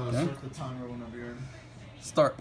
Okay. Start the timer whenever you're ready. Start.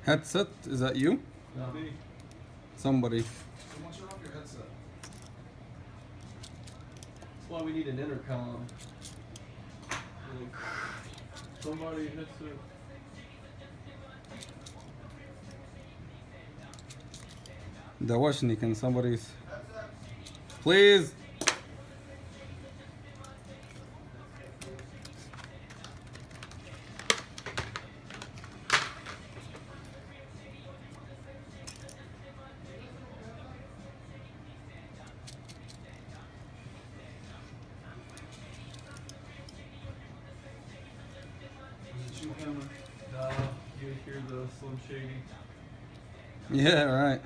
Headset, is that you? Not me. Somebody. Someone turn off your headset. That's why we need an intercom. Somebody headset. Dawashni, can somebody's. Please! Is it you, Hammer? Nah, you hear the Slim Shady. Yeah, right.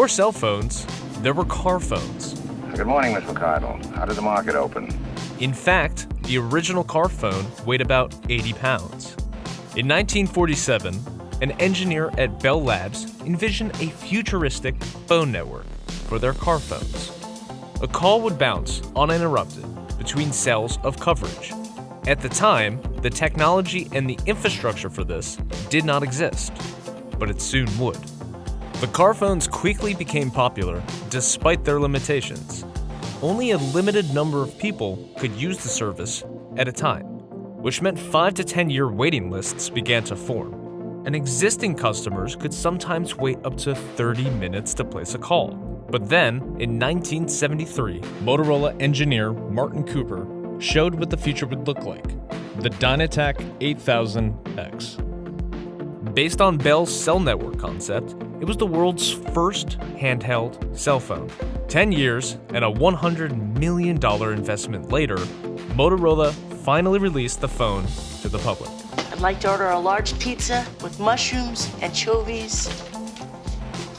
Before cell phones, there were car phones. Good morning, Miss McCardle. How did the market open? In fact, the original car phone weighed about 80 pounds. In 1947, an engineer at Bell Labs envisioned a futuristic phone network for their car phones. A call would bounce uninterrupted between cells of coverage. At the time, the technology and the infrastructure for this did not exist, but it soon would. The car phones quickly became popular despite their limitations. Only a limited number of people could use the service at a time, which meant 5 to 10 year waiting lists began to form, and existing customers could sometimes wait up to 30 minutes to place a call. But then, in 1973, Motorola engineer Martin Cooper showed what the future would look like, the Dynatac 8000X. Based on Bell's cell network concept, it was the world's first handheld cell phone. 10 years and a $100 million investment later, Motorola finally released the phone to the public. I'd like to order a large pizza with mushrooms, anchovies,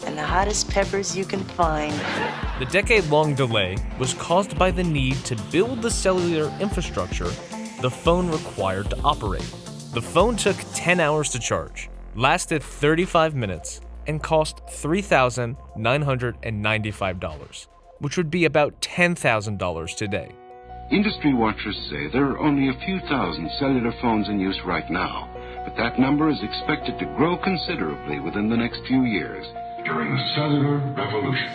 and the hottest peppers you can find. The decade-long delay was caused by the need to build the cellular infrastructure the phone required to operate. The phone took 10 hours to charge, lasted 35 minutes, and cost $3,995, which would be about $10,000 today. Industry watchers say there are only a few thousand cellular phones in use right now, but that number is expected to grow considerably within the next few years. During the cellular revolution.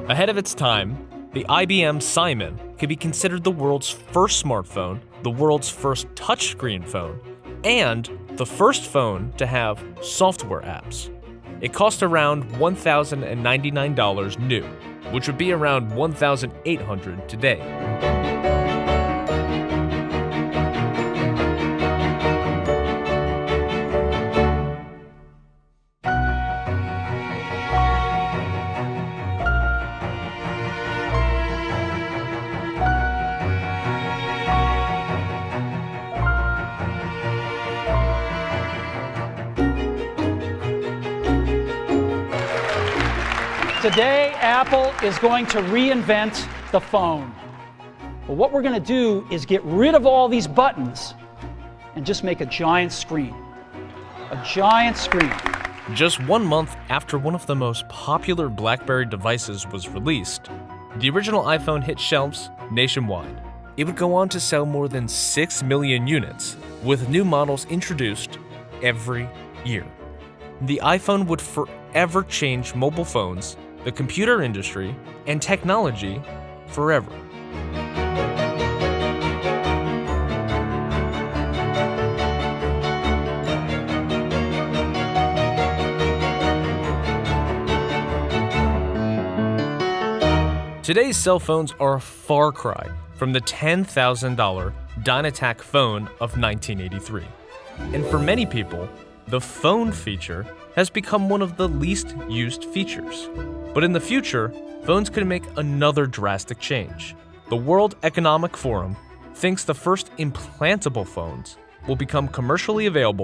Ahead of its time, the IBM Simon could be considered the world's first smartphone, the world's first touchscreen phone, and the first phone to have software apps. It cost around $1,099 new, which would be around $1,800 today. Today, Apple is going to reinvent the phone. But what we're going to do is get rid of all these buttons and just make a giant screen. A giant screen. Just 1 month after one of the most popular BlackBerry devices was released, the original iPhone hit shelves nationwide. It would go on to sell more than 6 million units, with new models introduced every year. The iPhone would forever change mobile phones, the computer industry, and technology forever. Today's cell phones are a far cry from the $10,000 Dynatac phone of 1983. And for many people, the phone feature has become one of the least used features. But in the future, phones could make another drastic change. The World Economic Forum thinks the first implantable phones will become commercially available